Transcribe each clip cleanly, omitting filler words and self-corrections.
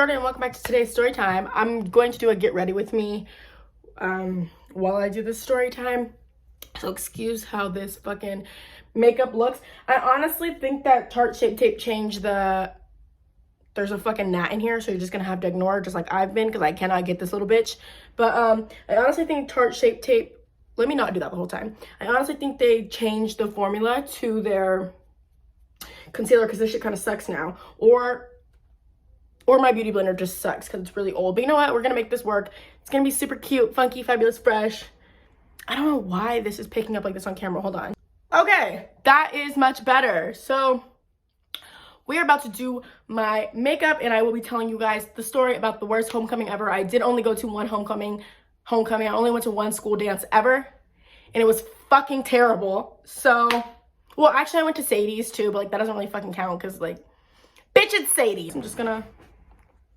Jordan and welcome back to today's story time. I'm going to do a get ready with me while I do this story time. So excuse how this fucking makeup looks. I honestly think that Tarte Shape Tape changed there's a fucking gnat in here, so you're just gonna have to ignore it just like I've been because I cannot get this little bitch. But I honestly think Tarte Shape Tape, let me not do that the whole time. I honestly think they changed the formula to their concealer because this shit kind of sucks now. Or my beauty blender just sucks because it's really old. But you know what? We're gonna make this work. It's gonna be super cute, funky, fabulous, fresh. I don't know why this is picking up like this on camera. Hold on. Okay, that is much better. So we are about to do my makeup and I will be telling you guys the story about the worst homecoming ever. I did only go to one homecoming. I only went to one school dance ever and it was fucking terrible. So, well, actually I went to Sadie's too, but like that doesn't really fucking count because like, bitch, it's Sadie's. I'm just gonna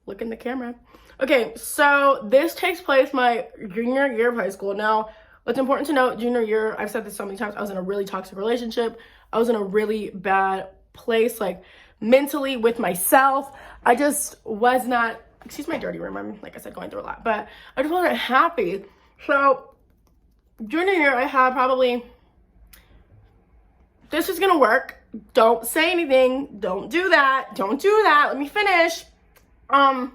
look in the camera. Okay, so this takes place my junior year of high school. Now, what's important to note, junior year, I've said this so many times, I was in a really toxic relationship. I was in a really bad place, like mentally with myself. I just was not, excuse my dirty room, I'm, like I said, going through a lot, but I just wasn't happy. So, junior year, I had probably, this is gonna work. Don't say anything. Don't do that. Don't do that. Let me finish. I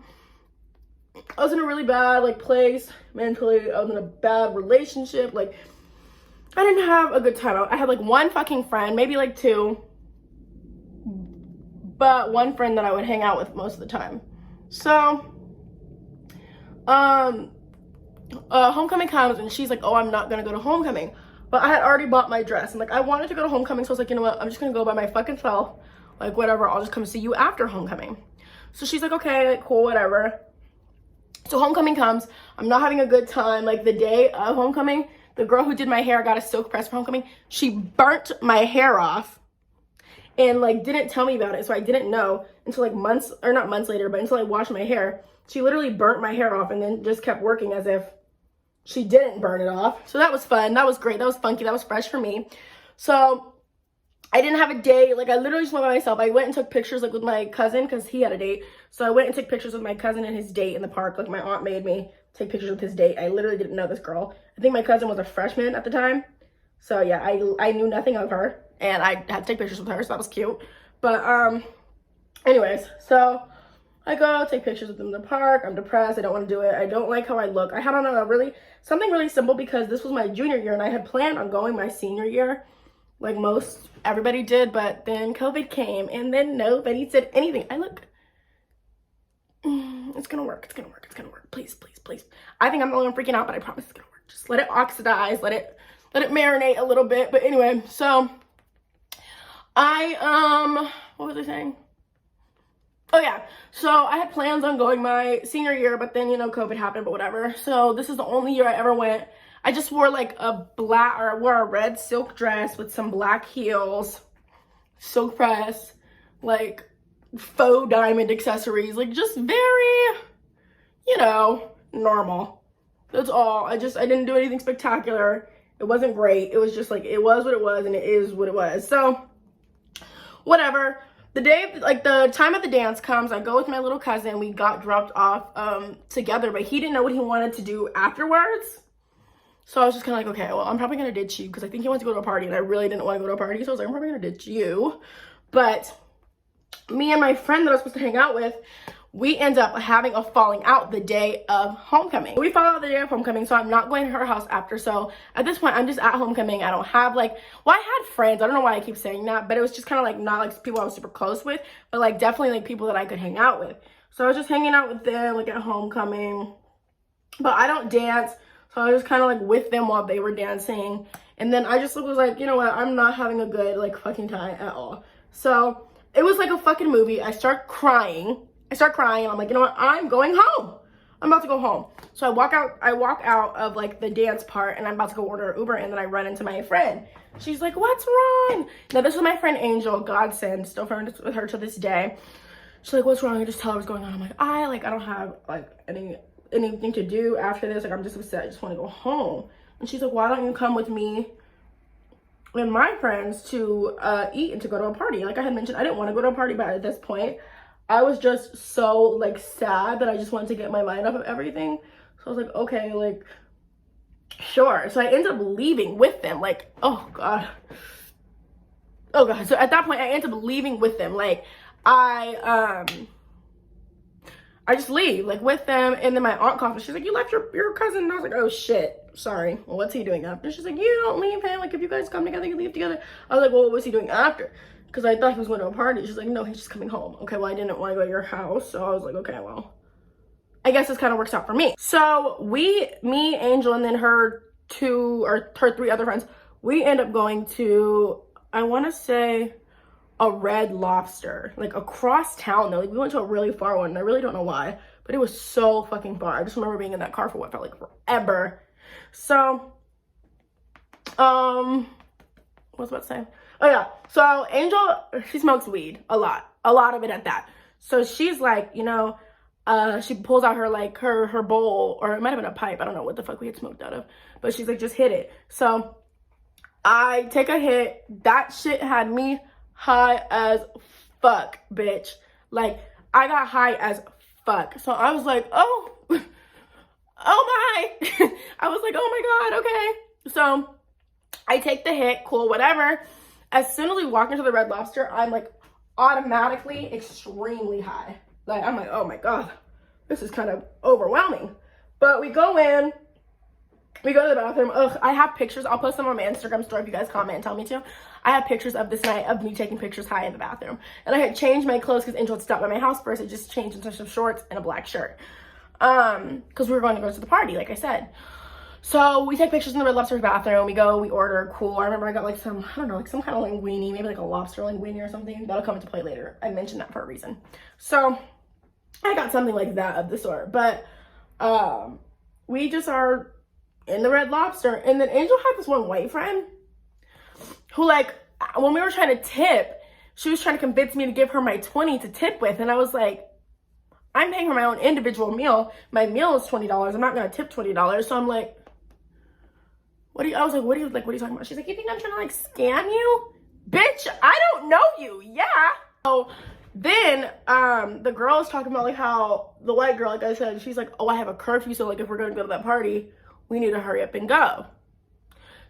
was in a really bad like place mentally. I was in a bad relationship. Like I didn't have a good time. I had like one fucking friend, maybe like two, but one friend that I would hang out with most of the time. So homecoming comes and she's like, oh, I'm not gonna go to homecoming. But I had already bought my dress and like I wanted to go to homecoming, so I was like, you know what, I'm just gonna go by my fucking self, like whatever, I'll just come see you after homecoming. So she's like, okay, like cool, whatever. So homecoming comes, I'm not having a good time. Like the day of homecoming, the girl who did my hair got a silk press for homecoming. She burnt my hair off and like didn't tell me about it, so I didn't know until like months, or not months later, but until I washed my hair. She literally burnt my hair off and then just kept working as if she didn't burn it off. So that was fun. That was great. That was funky. That was fresh for me. So I didn't have a date. Like I literally just went by myself. I went and took pictures like with my cousin because he had a date. So I went and took pictures with my cousin and his date in the park. Like my aunt made me take pictures with his date. I literally didn't know this girl. I think my cousin was a freshman at the time. So yeah, I knew nothing of her and I had to take pictures with her. So that was cute. But anyways, so I go take pictures with them in the park. I'm depressed. I don't want to do it. I don't like how I look. I had on something really simple because this was my junior year and I had planned on going my senior year like everybody did, but then COVID came and then nobody said anything. I look, it's gonna work. It's gonna work. It's gonna work. Please, please, please. I think I'm the only one freaking out, but I promise it's gonna work. Just let it oxidize. Let it marinate a little bit. But anyway, so what was I saying? Oh yeah, so I had plans on going my senior year, but then, you know, COVID happened, but whatever. So this is the only year I ever went. I just wore like wore a red silk dress with some black heels, silk press, like faux diamond accessories, like just very, you know, normal. That's all. I didn't do anything spectacular. It wasn't great. It was just like, it was what it was and it is what it was. So whatever. The day, like the time of the dance comes, I go with my little cousin. We got dropped off together, but he didn't know what he wanted to do afterwards. So I was just kind of like, okay, well, I'm probably going to ditch you because I think he wants to go to a party and I really didn't want to go to a party. So I was like, I'm probably going to ditch you. But me and my friend that I was supposed to hang out with, we end up having a falling out the day of homecoming. We fall out the day of homecoming, so I'm not going to her house after. So at this point, I'm just at homecoming. I don't have like, well, I had friends. I don't know why I keep saying that, but it was just kind of like not like people I was super close with, but like definitely like people that I could hang out with. So I was just hanging out with them like at homecoming, but I don't dance. So I was kind of like with them while they were dancing. And then I just was like, you know what? I'm not having a good like fucking time at all. So it was like a fucking movie. I start crying and I'm like, you know what? I'm going home. I'm about to go home. So I walk out of like the dance part and I'm about to go order an Uber and then I run into my friend. She's like, what's wrong? Now this is my friend Angel, godsend, still friends with her to this day. She's like, what's wrong? I just tell her what's going on. I'm like, I don't have like anything to do after this. Like I'm just upset. I just want to go home. And she's like, why don't you come with me and my friends to eat and to go to a party? Like I had mentioned, I didn't want to go to a party, but at this point I was just so like sad that I just wanted to get my mind off of everything. So I was like, okay, like, sure. So I ended up leaving with them. Like, oh God. Oh God. So at that point, I ended up leaving with them. Like, I just leave, like, with them. And then my aunt called me. She's like, you left your cousin. And I was like, oh shit. Sorry. Well, what's he doing after? She's like, you don't leave him. Like, if you guys come together, you leave together. I was like, well, what was he doing after? Because I thought he was going to a party. She's like, no, he's just coming home. Okay, well, I didn't want to go to your house. So I was like, okay, well, I guess this kind of works out for me. So me, Angel, and then her 3 other friends, we end up going to, I want to say, a Red Lobster, like across town though. Like, we went to a really far one, and I really don't know why, but it was so fucking far. I just remember being in that car for what felt like forever. So, what was I about to say? Oh yeah, so Angel, she smokes weed a lot of it at that. So she's like, you know, she pulls out her like her bowl, or it might have been a pipe. I don't know what the fuck we had smoked out of, but she's like, just hit it. So I take a hit. That shit had me high as fuck, bitch. Like, I got high as fuck. So I was like, oh my. I was like, oh my God, okay. So I take the hit, cool, whatever. As soon as we walk into the Red Lobster, I'm like automatically extremely high. Like, I'm like, oh my God, this is kind of overwhelming. But we go in, we go to the bathroom. Ugh, I have pictures. I'll post them on my Instagram story if you guys comment and tell me to. I have pictures of this night of me taking pictures high in the bathroom. And I had changed my clothes because Angel had stopped by my house first. I just changed into some shorts and a black shirt. Because we were going to go to the party, like I said. So we take pictures in the Red Lobster's bathroom. We go, we order, cool. I remember I got like some, I don't know, like some kind of linguine, maybe like a lobster linguine or something. That'll come into play later. I mentioned that for a reason. So I got something like that of the sort. But we just are in the Red Lobster. And then Angel had this one white friend who, like, when we were trying to tip, she was trying to convince me to give her my 20 to tip with. And I was like, I'm paying for my own individual meal. My meal is $20. I'm not going to tip $20. So I'm like, I was like, what are you talking about? She's like, you think I'm trying to like scam you? Bitch, I don't know you. Yeah. So then the girl is talking about like how the white girl, like I said, she's like, oh, I have a curfew. So like if we're going to go to that party, we need to hurry up and go.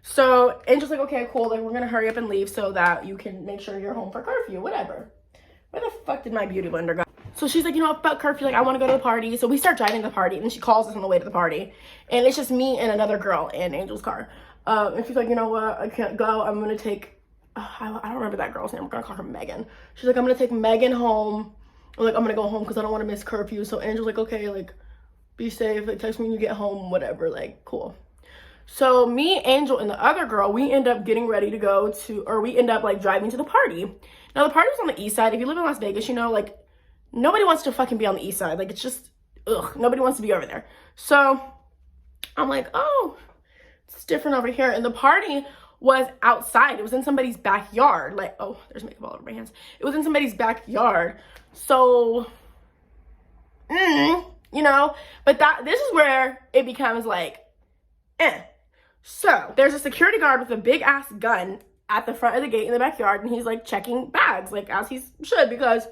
So Angel's like, okay, cool. Like, we're going to hurry up and leave so that you can make sure you're home for curfew, whatever. Where the fuck did my beauty blender go? So she's like, you know what, fuck curfew. Like, I want to go to the party. So we start driving to the party, and then she calls us on the way to the party. And it's just me and another girl in Angel's car. And she's like, you know what, I can't go. I'm going to take, I don't remember that girl's name. We're going to call her Megan. She's like, I'm going to take Megan home. I'm like, I'm going to go home because I don't want to miss curfew. So Angel's like, okay, like, be safe. Like, text me when you get home, whatever. Like, cool. So me, Angel, and the other girl, we end up getting ready to go to, or we end up like driving to the party. Now the party was on the east side. If you live in Las Vegas, you know, like, nobody wants to fucking be on the east side. Like, it's just, ugh, nobody wants to be over there. So I'm like, oh, it's different over here. And the party was outside. It was in somebody's backyard. Like, oh, there's makeup all over my hands. It was in somebody's backyard. So, you know, but this is where it becomes like, So there's a security guard with a big ass gun at the front of the gate in the backyard, and he's like checking bags, like as he should, because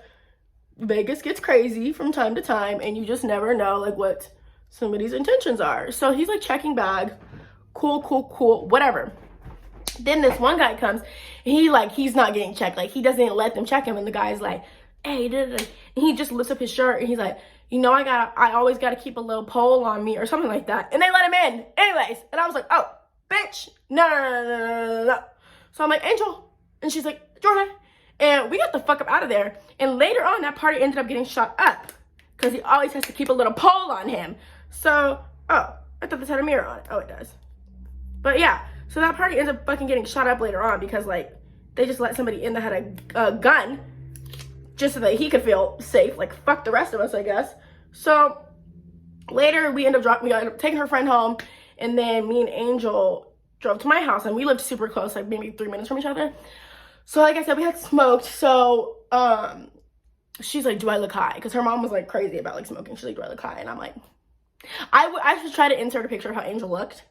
Vegas gets crazy from time to time, and you just never know like what somebody's intentions are. So he's like checking bags, cool, whatever. Then this one guy comes, and he's not getting checked, like he doesn't let them check him, and the guy's like, hey, and he just lifts up his shirt, and he's like, you know, I always got to keep a little pole on me or something like that. And they let him in anyways. And I was like, oh, bitch, no. So I'm like, Angel. And she's like, Jordan. And we got the fuck up out of there. And later on, that party ended up getting shot up because he always has to keep a little pole on him. So, oh, I thought this had a mirror on it. Oh, it does. But yeah, so that party ends up fucking getting shot up later on because, like, they just let somebody in that had a gun just so that he could feel safe. Like, fuck the rest of us, I guess. So later we ended up taking her friend home, and then me and Angel drove to my house, and we lived super close, like maybe 3 minutes from each other. So like I said, we had smoked. So she's like, do I look high? Because her mom was like crazy about like smoking. She's like, do I look high? And I'm like, I should try to insert a picture of how Angel looked.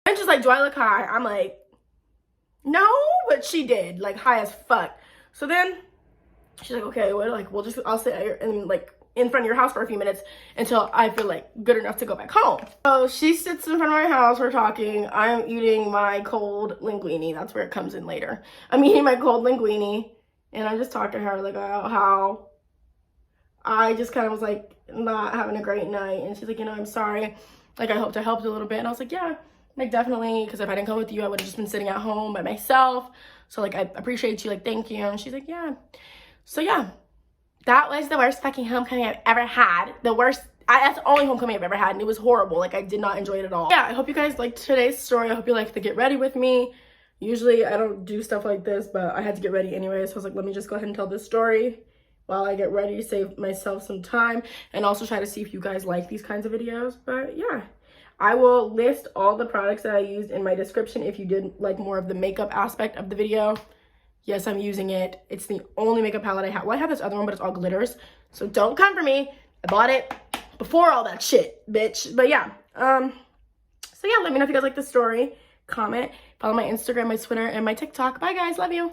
And she's like, do I look high? I'm like, No, but she did, like high as fuck. So then she's like, okay, well, like I'll sit here and like in front of your house for a few minutes until I feel like good enough to go back home. So she sits in front of my house, we're talking. I'm eating my cold linguine. That's where it comes in later. I'm eating my cold linguine and I'm just talking to her like about how I just kind of was like not having a great night. And she's like, you know, I'm sorry. Like, I hoped I helped a little bit. And I was like, yeah, like definitely. Because if I didn't come with you, I would have just been sitting at home by myself. So like, I appreciate you. Like, thank you. And she's like, yeah. So yeah. That was the worst fucking homecoming I've ever had. The worst, that's the only homecoming I've ever had, and it was horrible. Like, I did not enjoy it at all. Yeah, I hope you guys liked today's story. I hope you liked the get ready with me. Usually, I don't do stuff like this, but I had to get ready anyway, so I was like, let me just go ahead and tell this story while I get ready, save myself some time, and also try to see if you guys like these kinds of videos. But yeah, I will list all the products that I used in my description if you did like more of the makeup aspect of the video. Yes, I'm using it. It's the only makeup palette I have. Well, I have this other one, but it's all glitters. So don't come for me. I bought it before all that shit, bitch. But yeah. So yeah, let me know if you guys like the story. Comment. Follow my Instagram, my Twitter, and my TikTok. Bye, guys. Love you.